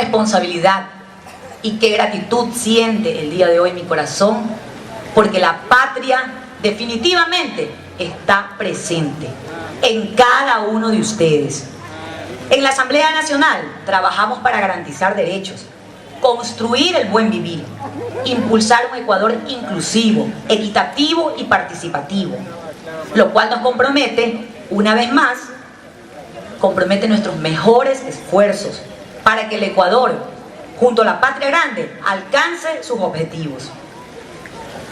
responsabilidad y qué gratitud siente el día de hoy mi corazón, porque la patria definitivamente está presente en cada uno de ustedes. En la Asamblea Nacional trabajamos para garantizar derechos, construir el buen vivir, impulsar un Ecuador inclusivo, equitativo y participativo, lo cual nos compromete, una vez más, compromete nuestros mejores esfuerzos para que el Ecuador, junto a la patria grande, alcance sus objetivos.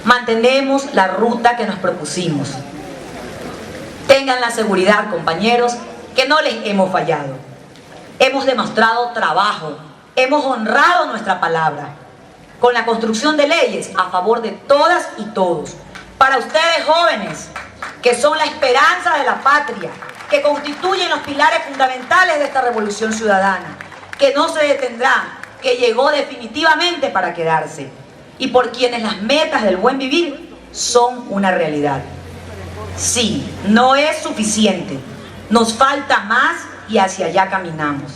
Mantenemos la ruta que nos propusimos. Tengan la seguridad, compañeros, que no les hemos fallado. Hemos demostrado trabajo, hemos honrado nuestra palabra, con la construcción de leyes a favor de todas y todos. Para ustedes jóvenes, que son la esperanza de la patria, que constituyen los pilares fundamentales de esta revolución ciudadana, que no se detendrá, que llegó definitivamente para quedarse, y por quienes las metas del buen vivir son una realidad. Sí, no es suficiente, nos falta más y hacia allá caminamos.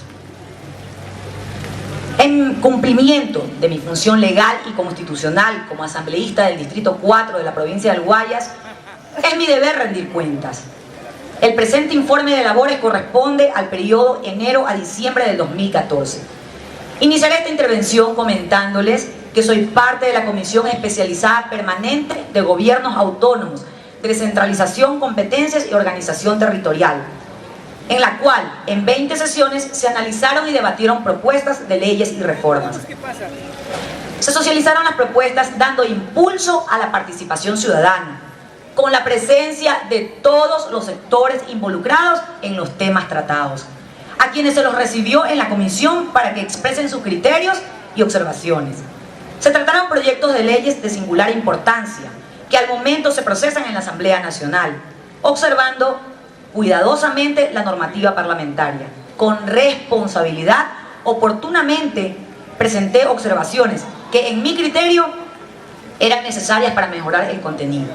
En cumplimiento de mi función legal y constitucional como asambleísta del Distrito 4 de la provincia del Guayas, es mi deber rendir cuentas. El presente informe de labores corresponde al periodo enero a diciembre del 2014. Iniciaré esta intervención comentándoles que soy parte de la Comisión Especializada Permanente de Gobiernos Autónomos, Descentralización, Competencias y Organización Territorial, en la cual en 20 sesiones se analizaron y debatieron propuestas de leyes y reformas. Se socializaron las propuestas dando impulso a la participación ciudadana, con la presencia de todos los sectores involucrados en los temas tratados, a quienes se los recibió en la comisión para que expresen sus criterios y observaciones. Se trataron proyectos de leyes de singular importancia, que al momento se procesan en la Asamblea Nacional, observando cuidadosamente la normativa parlamentaria. Con responsabilidad, oportunamente presenté observaciones que en mi criterio eran necesarias para mejorar el contenido.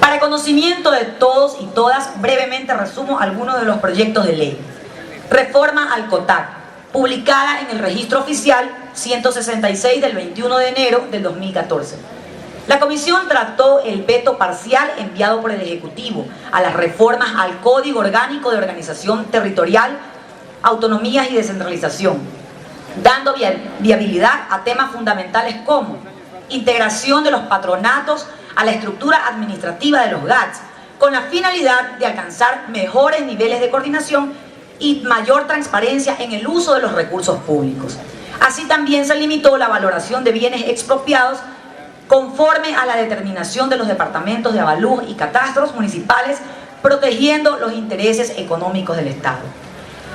Para conocimiento de todos y todas, brevemente resumo algunos de los proyectos de ley. Reforma al COTAC, publicada en el Registro Oficial 166 del 21 de enero del 2014. La Comisión trató el veto parcial enviado por el Ejecutivo a las reformas al Código Orgánico de Organización Territorial, Autonomías y Descentralización, dando viabilidad a temas fundamentales como integración de los patronatos a la estructura administrativa de los GATS, con la finalidad de alcanzar mejores niveles de coordinación y mayor transparencia en el uso de los recursos públicos. Así también se limitó la valoración de bienes expropiados conforme a la determinación de los departamentos de avalúos y catastros municipales, protegiendo los intereses económicos del Estado.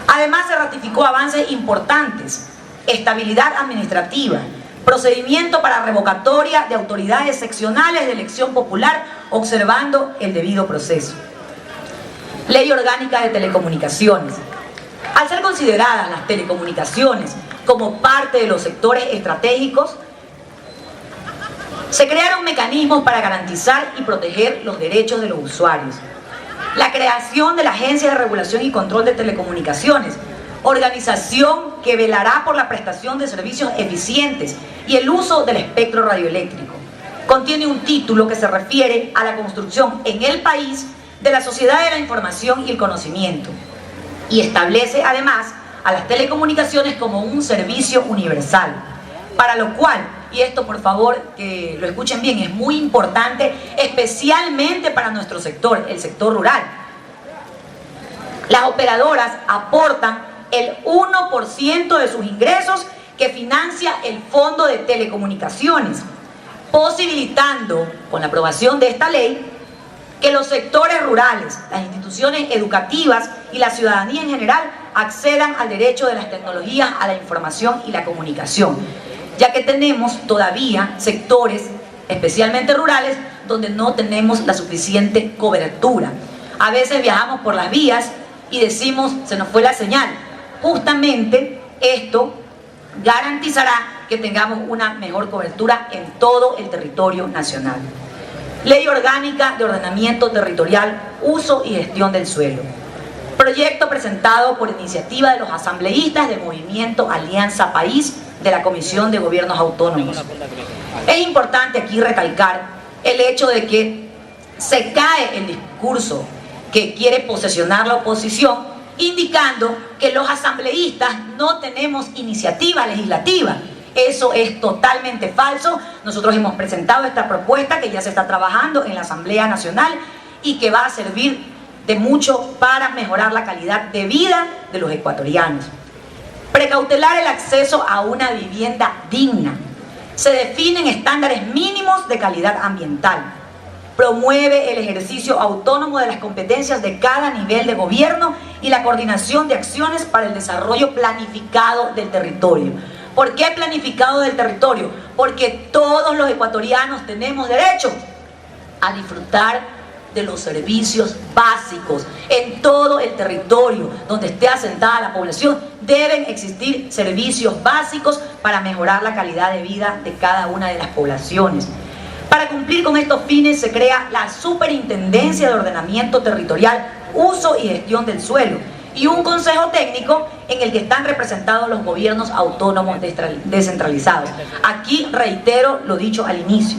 Además, se ratificó avances importantes: estabilidad administrativa, procedimiento para revocatoria de autoridades seccionales de elección popular, observando el debido proceso. Ley Orgánica de Telecomunicaciones. Al ser consideradas las telecomunicaciones como parte de los sectores estratégicos, se crearon mecanismos para garantizar y proteger los derechos de los usuarios. La creación de la Agencia de Regulación y Control de Telecomunicaciones, organización que velará por la prestación de servicios eficientes y el uso del espectro radioeléctrico. Contiene un título que se refiere a la construcción en el país de la sociedad de la información y el conocimiento, y establece además a las telecomunicaciones como un servicio universal, para lo cual, y esto por favor que lo escuchen bien, es muy importante, especialmente para nuestro sector, el sector rural. Las operadoras aportan el 1% de sus ingresos que financia el Fondo de Telecomunicaciones, posibilitando, con la aprobación de esta ley, que los sectores rurales, las instituciones educativas y la ciudadanía en general accedan al derecho de las tecnologías a la información y la comunicación, ya que tenemos todavía sectores, especialmente rurales, donde no tenemos la suficiente cobertura. A veces viajamos por las vías y decimos, se nos fue la señal. Justamente esto garantizará que tengamos una mejor cobertura en todo el territorio nacional. Ley Orgánica de Ordenamiento Territorial, Uso y Gestión del Suelo. Proyecto presentado por iniciativa de los asambleístas del Movimiento Alianza País de la Comisión de Gobiernos Autónomos. Es importante aquí recalcar el hecho de que se cae el discurso que quiere posesionar la oposición, indicando que los asambleístas no tenemos iniciativa legislativa. Eso es totalmente falso. Nosotros hemos presentado esta propuesta que ya se está trabajando en la Asamblea Nacional y que va a servir de mucho para mejorar la calidad de vida de los ecuatorianos. Precautelar el acceso a una vivienda digna. Se definen estándares mínimos de calidad ambiental. Promueve el ejercicio autónomo de las competencias de cada nivel de gobierno y la coordinación de acciones para el desarrollo planificado del territorio. ¿Por qué planificado del territorio? Porque todos los ecuatorianos tenemos derecho a disfrutar de los servicios básicos. En todo el territorio donde esté asentada la población deben existir servicios básicos para mejorar la calidad de vida de cada una de las poblaciones. Para cumplir con estos fines se crea la Superintendencia de Ordenamiento Territorial, Uso y Gestión del Suelo y un consejo técnico en el que están representados los gobiernos autónomos descentralizados. Aquí reitero lo dicho al inicio.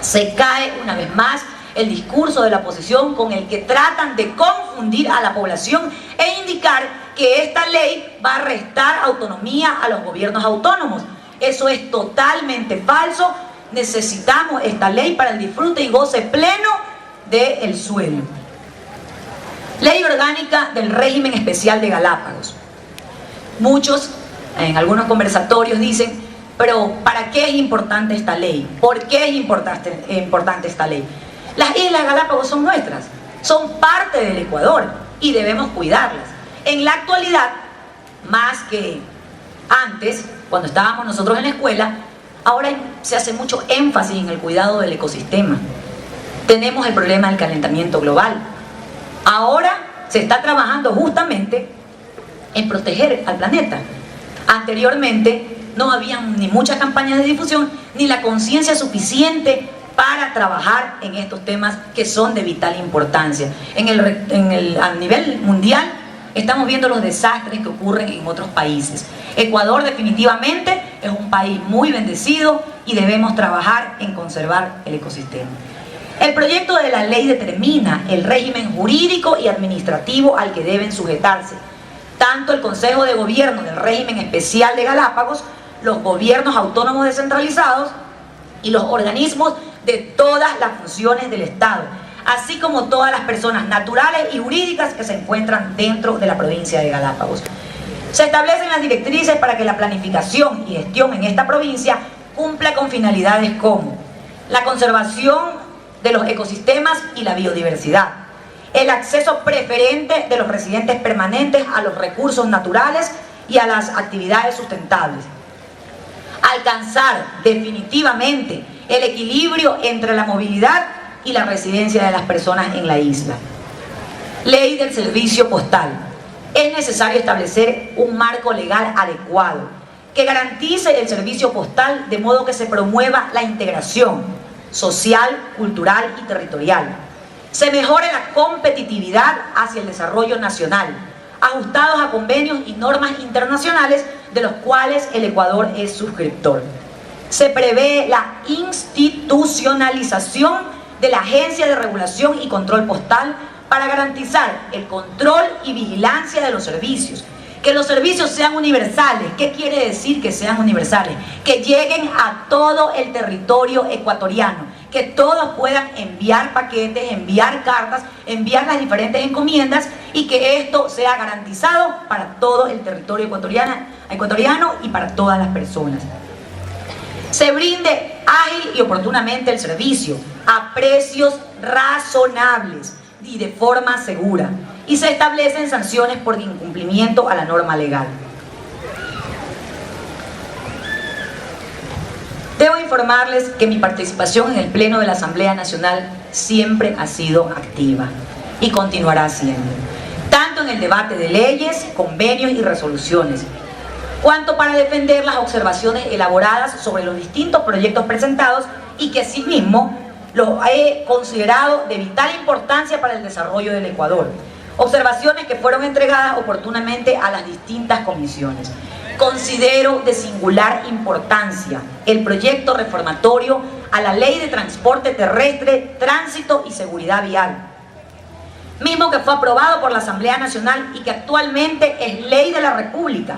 Se cae una vez más el discurso de la oposición con el que tratan de confundir a la población e indicar que esta ley va a restar autonomía a los gobiernos autónomos. Eso es totalmente falso. Necesitamos esta ley para el disfrute y goce pleno del suelo. Ley orgánica del régimen especial de Galápagos. Muchos, en algunos conversatorios, dicen, pero ¿para qué es importante esta ley? ¿Por qué es importante esta ley? Las Islas Galápagos son nuestras, son parte del Ecuador y debemos cuidarlas. En la actualidad, más que antes, cuando estábamos nosotros en la escuela, ahora se hace mucho énfasis en el cuidado del ecosistema. Tenemos el problema del calentamiento global. Ahora se está trabajando justamente en proteger al planeta. Anteriormente no habían ni muchas campañas de difusión ni la conciencia suficiente para trabajar en estos temas que son de vital importancia. A nivel mundial estamos viendo los desastres que ocurren en otros países. Ecuador definitivamente es un país muy bendecido y debemos trabajar en conservar el ecosistema. El proyecto de la ley determina el régimen jurídico y administrativo al que deben sujetarse tanto el Consejo de Gobierno del régimen especial de Galápagos, los gobiernos autónomos descentralizados y los organismos de todas las funciones del Estado, así como todas las personas naturales y jurídicas que se encuentran dentro de la provincia de Galápagos. Se establecen las directrices para que la planificación y gestión en esta provincia cumpla con finalidades como la conservación de los ecosistemas y la biodiversidad, el acceso preferente de los residentes permanentes a los recursos naturales y a las actividades sustentables, alcanzar definitivamente el equilibrio entre la movilidad y la residencia de las personas en la isla. Ley del servicio postal. Es necesario establecer un marco legal adecuado que garantice el servicio postal de modo que se promueva la integración social, cultural y territorial. Se mejore la competitividad hacia el desarrollo nacional, ajustados a convenios y normas internacionales de los cuales el Ecuador es suscriptor. Se prevé la institucionalización de la Agencia de Regulación y Control Postal para garantizar el control y vigilancia de los servicios. Que los servicios sean universales. ¿Qué quiere decir que sean universales? Que lleguen a todo el territorio ecuatoriano, que todos puedan enviar paquetes, enviar cartas, enviar las diferentes encomiendas y que esto sea garantizado para todo el territorio ecuatoriano y para todas las personas. Se brinde ágil y oportunamente el servicio a precios razonables y de forma segura, y se establecen sanciones por incumplimiento a la norma legal. Debo informarles que mi participación en el Pleno de la Asamblea Nacional siempre ha sido activa y continuará siendo, tanto en el debate de leyes, convenios y resoluciones, cuanto para defender las observaciones elaboradas sobre los distintos proyectos presentados y que asimismo los he considerado de vital importancia para el desarrollo del Ecuador. observaciones que fueron entregadas oportunamente a las distintas comisiones. Considero de singular importancia el proyecto reformatorio a la Ley de Transporte Terrestre, Tránsito y Seguridad Vial, mismo que fue aprobado por la Asamblea Nacional y que actualmente es ley de la República,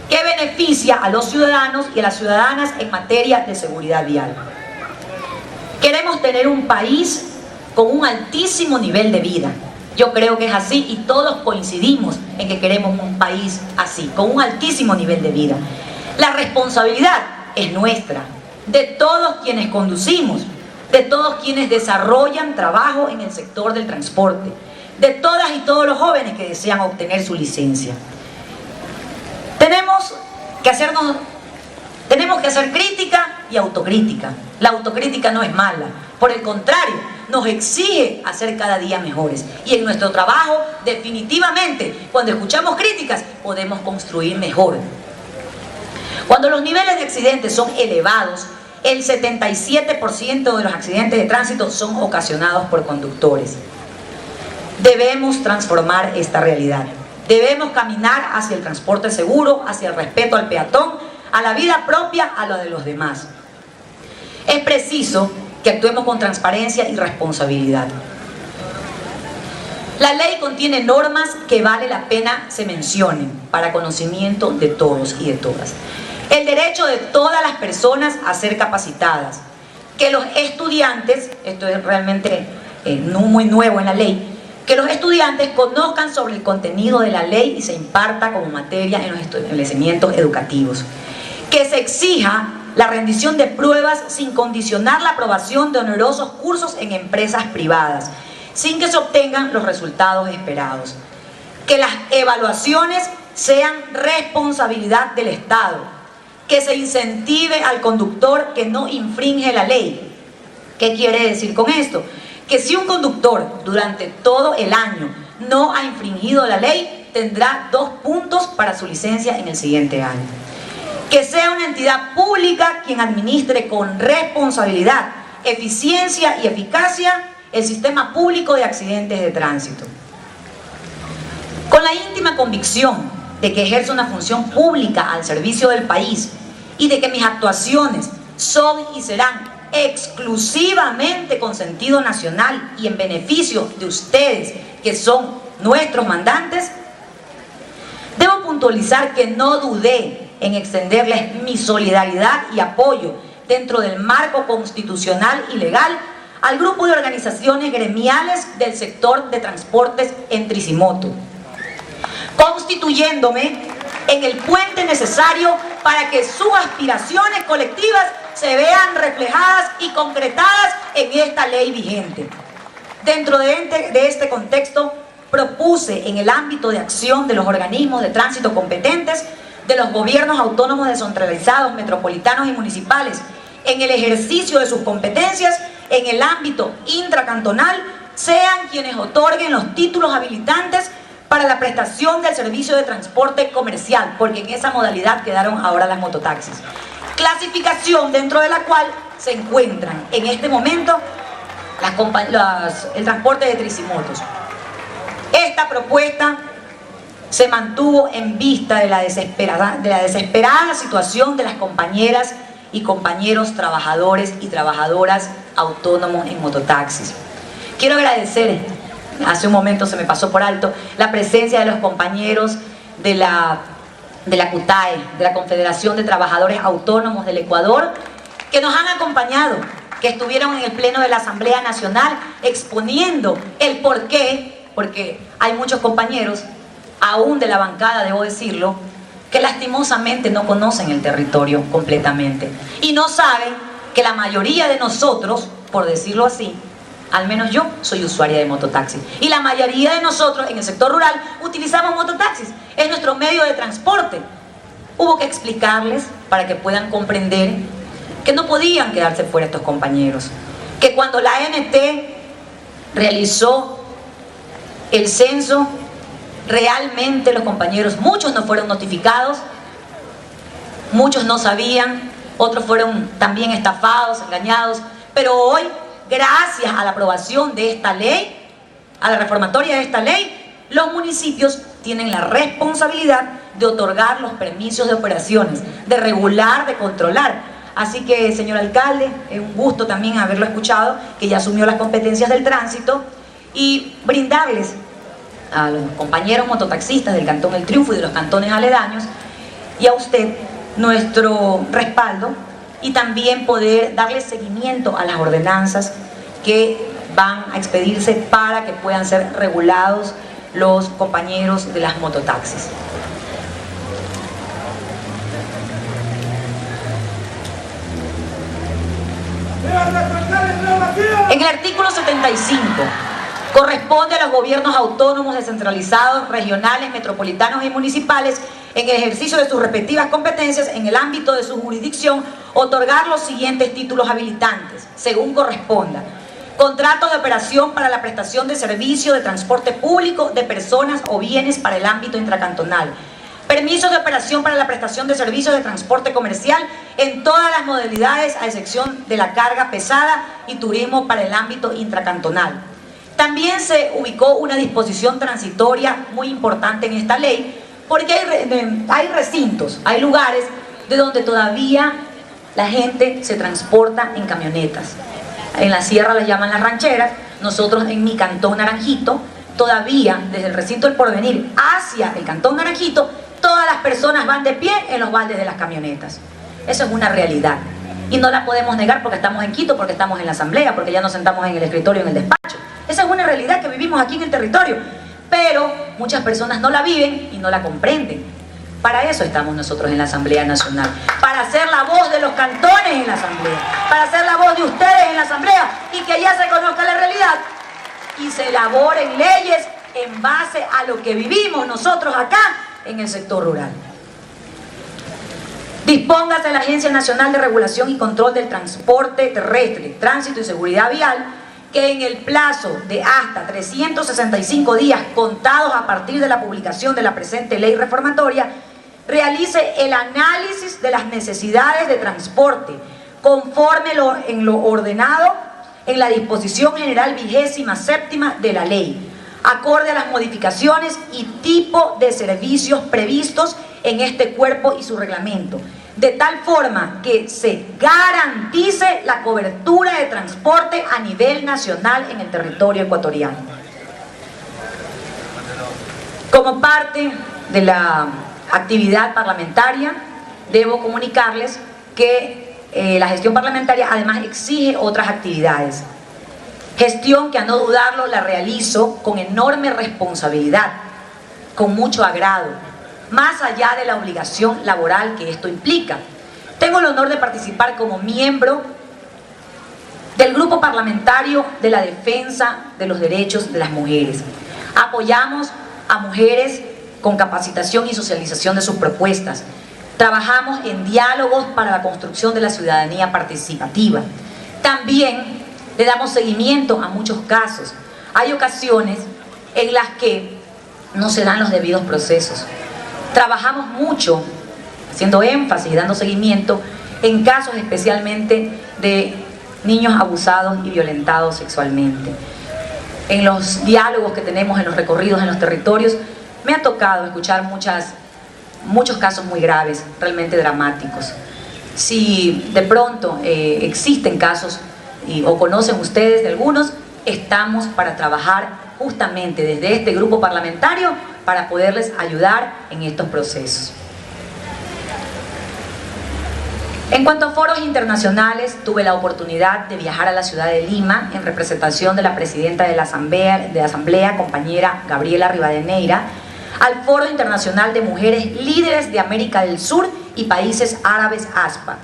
que beneficia a los ciudadanos y a las ciudadanas en materia de seguridad vial. Queremos tener un país con un altísimo nivel de vida. Yo creo que es así y todos coincidimos en que queremos un país así, con un altísimo nivel de vida. La responsabilidad es nuestra, de todos quienes conducimos, de todos quienes desarrollan trabajo en el sector del transporte, de todas y todos los jóvenes que desean obtener su licencia. Tenemos que hacer crítica y autocrítica. La autocrítica no es mala, por el contrario, nos exige hacer cada día mejores. Y en nuestro trabajo, definitivamente, cuando escuchamos críticas, podemos construir mejor. Cuando los niveles de accidentes son elevados, el 77% de los accidentes de tránsito son ocasionados por conductores. Debemos transformar esta realidad. Debemos caminar hacia el transporte seguro, hacia el respeto al peatón, a la vida propia, a la de los demás. Es preciso que actuemos con transparencia y responsabilidad. La ley contiene normas que vale la pena se mencionen para conocimiento de todos y de todas. El derecho de todas las personas a ser capacitadas. Que los estudiantes, esto es realmente no muy nuevo en la ley, que los estudiantes conozcan sobre el contenido de la ley y se imparta como materia en los establecimientos educativos. Que se exija la rendición de pruebas sin condicionar la aprobación de onerosos cursos en empresas privadas, sin que se obtengan los resultados esperados. Que las evaluaciones sean responsabilidad del Estado. Que se incentive al conductor que no infringe la ley. ¿Qué quiere decir con esto? Que si un conductor durante todo el año no ha infringido la ley, tendrá 2 puntos para su licencia en el siguiente año. Que sea una entidad pública quien administre con responsabilidad, eficiencia y eficacia el sistema público de accidentes de tránsito. Con la íntima convicción de que ejerzo una función pública al servicio del país y de que mis actuaciones son y serán exclusivamente con sentido nacional y en beneficio de ustedes, que son nuestros mandantes, debo puntualizar que no dudé en extenderles mi solidaridad y apoyo dentro del marco constitucional y legal al grupo de organizaciones gremiales del sector de transportes en Tricimoto, constituyéndome en el puente necesario para que sus aspiraciones colectivas se vean reflejadas y concretadas en esta ley vigente. Dentro de este contexto, propuse en el ámbito de acción de los organismos de tránsito competentes, de los gobiernos autónomos descentralizados, metropolitanos y municipales, en el ejercicio de sus competencias, en el ámbito intracantonal, sean quienes otorguen los títulos habilitantes para la prestación del servicio de transporte comercial, porque en esa modalidad quedaron ahora las mototaxis. Clasificación dentro de la cual se encuentran en este momento el transporte de tricimotos. Esta propuesta se mantuvo en vista de la desesperada situación de las compañeras y compañeros trabajadores y trabajadoras autónomos en mototaxis. Quiero agradecer, hace un momento se me pasó por alto, la presencia de los compañeros de la CUTAE, de la Confederación de Trabajadores Autónomos del Ecuador, que nos han acompañado, que estuvieron en el Pleno de la Asamblea Nacional exponiendo el porqué, porque hay muchos compañeros, aún de la bancada debo decirlo, que lastimosamente no conocen el territorio completamente y no saben que la mayoría de nosotros, por decirlo así, al menos yo soy usuaria de mototaxis y la mayoría de nosotros en el sector rural utilizamos mototaxis, es nuestro medio de transporte. Hubo que explicarles para que puedan comprender que no podían quedarse fuera estos compañeros, que cuando la ANT realizó el censo, realmente los compañeros, muchos no fueron notificados, muchos no sabían, otros fueron también estafados, engañados, pero hoy, gracias a la aprobación de esta ley, a la reformatoria de esta ley, los municipios tienen la responsabilidad de otorgar los permisos de operaciones, de regular, de controlar. Así que, señor alcalde, es un gusto también haberlo escuchado, que ya asumió las competencias del tránsito, y brindarles a los compañeros mototaxistas del Cantón El Triunfo y de los cantones aledaños, y a usted, nuestro respaldo, y también poder darle seguimiento a las ordenanzas que van a expedirse para que puedan ser regulados los compañeros de las mototaxis. En el artículo 75 corresponde a los gobiernos autónomos descentralizados, regionales, metropolitanos y municipales, en el ejercicio de sus respectivas competencias en el ámbito de su jurisdicción, otorgar los siguientes títulos habilitantes, según corresponda: contratos de operación para la prestación de servicio de transporte público de personas o bienes para el ámbito intracantonal, permisos de operación para la prestación de servicios de transporte comercial en todas las modalidades, a excepción de la carga pesada, y turismo para el ámbito intracantonal. También se ubicó una disposición transitoria muy importante en esta ley, porque hay recintos, hay lugares de donde todavía la gente se transporta en camionetas. En la sierra las llaman las rancheras. Nosotros en mi cantón Naranjito, todavía desde el recinto del Porvenir hacia el cantón Naranjito, todas las personas van de pie en los baldes de las camionetas. Eso es una realidad y no la podemos negar porque estamos en Quito, porque estamos en la asamblea, porque ya nos sentamos en el escritorio, en el despacho. Esa es una realidad que vivimos aquí en el territorio, pero muchas personas no la viven y no la comprenden. Para eso estamos nosotros en la Asamblea Nacional, para ser la voz de los cantones en la Asamblea, para ser la voz de ustedes en la Asamblea, y que ya se conozca la realidad y se elaboren leyes en base a lo que vivimos nosotros acá en el sector rural. Dispóngase la Agencia Nacional de Regulación y Control del Transporte Terrestre, Tránsito y Seguridad Vial, que en el plazo de hasta 365 días contados a partir de la publicación de la presente ley reformatoria, realice el análisis de las necesidades de transporte conforme en lo ordenado en la disposición general 27ª de la ley, acorde a las modificaciones y tipo de servicios previstos en este cuerpo y su reglamento, de tal forma que se garantice la cobertura de transporte a nivel nacional en el territorio ecuatoriano. Como parte de la actividad parlamentaria, debo comunicarles que la gestión parlamentaria además exige otras actividades. Gestión que, a no dudarlo, la realizo con enorme responsabilidad, con mucho agrado, más allá de la obligación laboral que esto implica. Tengo el honor de participar como miembro del grupo parlamentario de la defensa de los derechos de las mujeres. Apoyamos a mujeres con capacitación y socialización de sus propuestas. Trabajamos en diálogos para la construcción de la ciudadanía participativa. También le damos seguimiento a muchos casos. Hay ocasiones en las que no se dan los debidos procesos. Trabajamos mucho, haciendo énfasis y dando seguimiento en casos especialmente de niños abusados y violentados sexualmente. En los diálogos que tenemos, en los recorridos en los territorios, me ha tocado escuchar muchos casos muy graves, realmente dramáticos. Si de pronto existen casos o conocen ustedes de algunos, estamos para trabajar justamente desde este grupo parlamentario para poderles ayudar en estos procesos. En cuanto a foros internacionales, tuve la oportunidad de viajar a la ciudad de Lima en representación de la presidenta de la Asamblea, compañera Gabriela Rivadeneira, al Foro Internacional de Mujeres Líderes de América del Sur y Países Árabes, ASPA.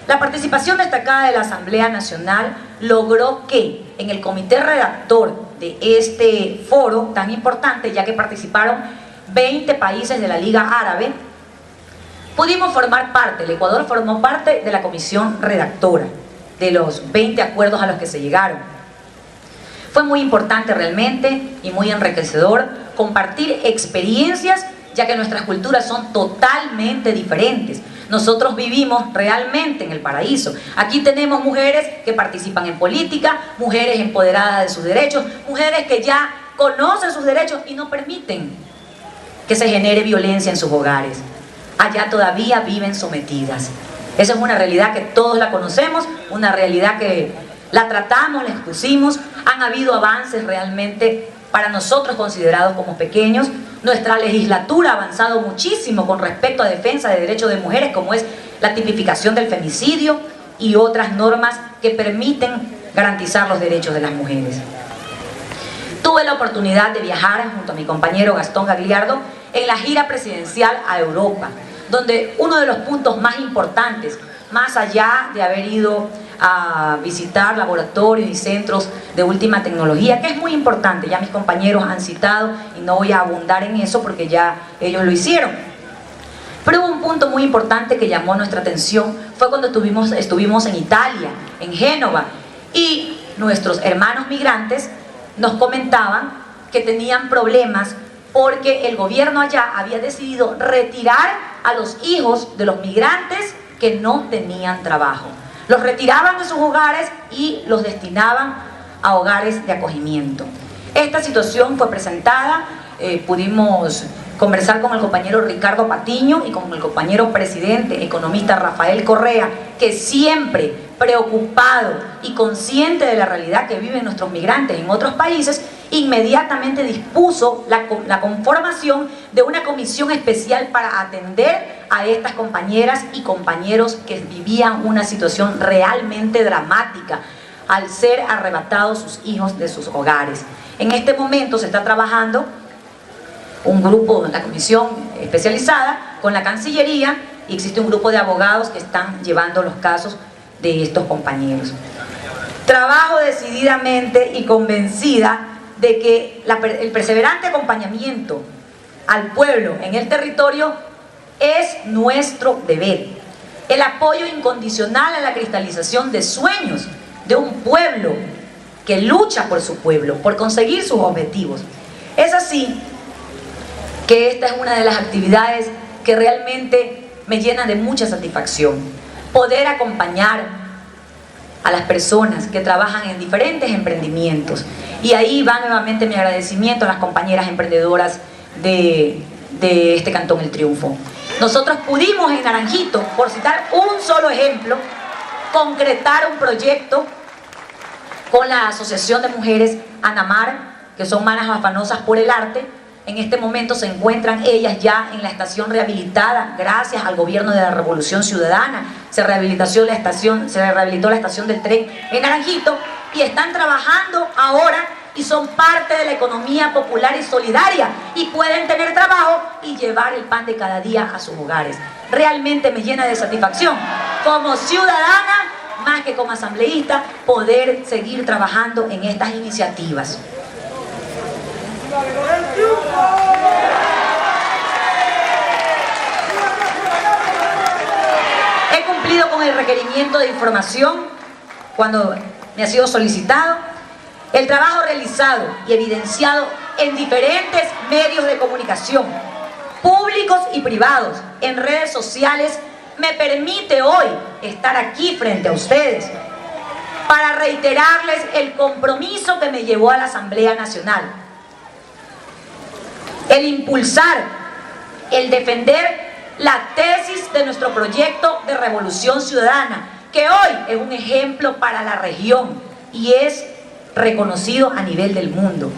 La participación destacada de la Asamblea Nacional logró que en el comité redactor de este foro tan importante, ya que participaron 20 países de la Liga Árabe, pudimos formar parte, el Ecuador formó parte de la comisión redactora de los 20 acuerdos a los que se llegaron. Fue muy importante realmente y muy enriquecedor compartir experiencias, ya que nuestras culturas son totalmente diferentes. Nosotros vivimos realmente en el paraíso. Aquí tenemos mujeres que participan en política, mujeres empoderadas de sus derechos, mujeres que ya conocen sus derechos y no permiten que se genere violencia en sus hogares. Allá todavía viven sometidas. Esa es una realidad que todos la conocemos, una realidad que la tratamos, la expusimos. Han habido avances realmente para nosotros considerados como pequeños. Nuestra legislatura ha avanzado muchísimo con respecto a defensa de derechos de mujeres, como es la tipificación del femicidio y otras normas que permiten garantizar los derechos de las mujeres. Tuve la oportunidad de viajar junto a mi compañero Gastón Gagliardo en la gira presidencial a Europa, donde uno de los puntos más importantes, más allá de haber ido a visitar laboratorios y centros de última tecnología, que es muy importante, ya mis compañeros han citado y no voy a abundar en eso porque ya ellos lo hicieron. Pero hubo un punto muy importante que llamó nuestra atención, fue cuando estuvimos en Italia, en Génova, y nuestros hermanos migrantes nos comentaban que tenían problemas porque el gobierno allá había decidido retirar a los hijos de los migrantes que no tenían trabajo. Los retiraban de sus hogares y los destinaban a hogares de acogimiento. Esta situación fue presentada, pudimos conversar con el compañero Ricardo Patiño y con el compañero presidente, economista Rafael Correa, que siempre preocupado y consciente de la realidad que viven nuestros migrantes en otros países, inmediatamente dispuso la conformación de una comisión especial para atender a estas compañeras y compañeros que vivían una situación realmente dramática al ser arrebatados sus hijos de sus hogares. En este momento se está trabajando un grupo, la comisión especializada con la Cancillería, y existe un grupo de abogados que están llevando los casos de estos compañeros. Trabajo decididamente y convencida de que el perseverante acompañamiento al pueblo en el territorio es nuestro deber. El apoyo incondicional a la cristalización de sueños de un pueblo que lucha por su pueblo, por conseguir sus objetivos. Es así que esta es una de las actividades que realmente me llena de mucha satisfacción. Poder acompañar a las personas que trabajan en diferentes emprendimientos. Y ahí va nuevamente mi agradecimiento a las compañeras emprendedoras de este Cantón El Triunfo. Nosotros pudimos en Naranjito, por citar un solo ejemplo, concretar un proyecto con la Asociación de Mujeres Anamar, que son Manos Afanosas por el Arte. En este momento se encuentran ellas ya en la estación rehabilitada gracias al gobierno de la Revolución Ciudadana. Se rehabilitó la estación del tren en Naranjito y están trabajando ahora y son parte de la economía popular y solidaria y pueden tener trabajo y llevar el pan de cada día a sus hogares. Realmente me llena de satisfacción como ciudadana, más que como asambleísta, poder seguir trabajando en estas iniciativas. He cumplido con el requerimiento de información cuando me ha sido solicitado. El trabajo realizado y evidenciado en diferentes medios de comunicación, públicos y privados, en redes sociales, me permite hoy estar aquí frente a ustedes para reiterarles el compromiso que me llevó a la Asamblea Nacional. El impulsar, el defender la tesis de nuestro proyecto de Revolución Ciudadana, que hoy es un ejemplo para la región y es reconocido a nivel del mundo.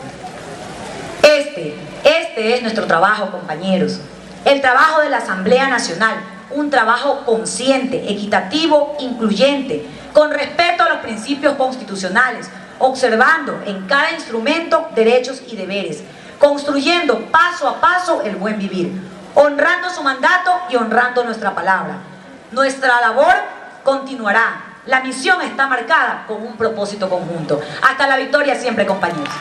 Este es nuestro trabajo, compañeros. El trabajo de la Asamblea Nacional, un trabajo consciente, equitativo, incluyente, con respeto a los principios constitucionales, observando en cada instrumento derechos y deberes, construyendo paso a paso el buen vivir, honrando su mandato y honrando nuestra palabra. Nuestra labor continuará. La misión está marcada con un propósito conjunto. Hasta la victoria siempre, compañeros.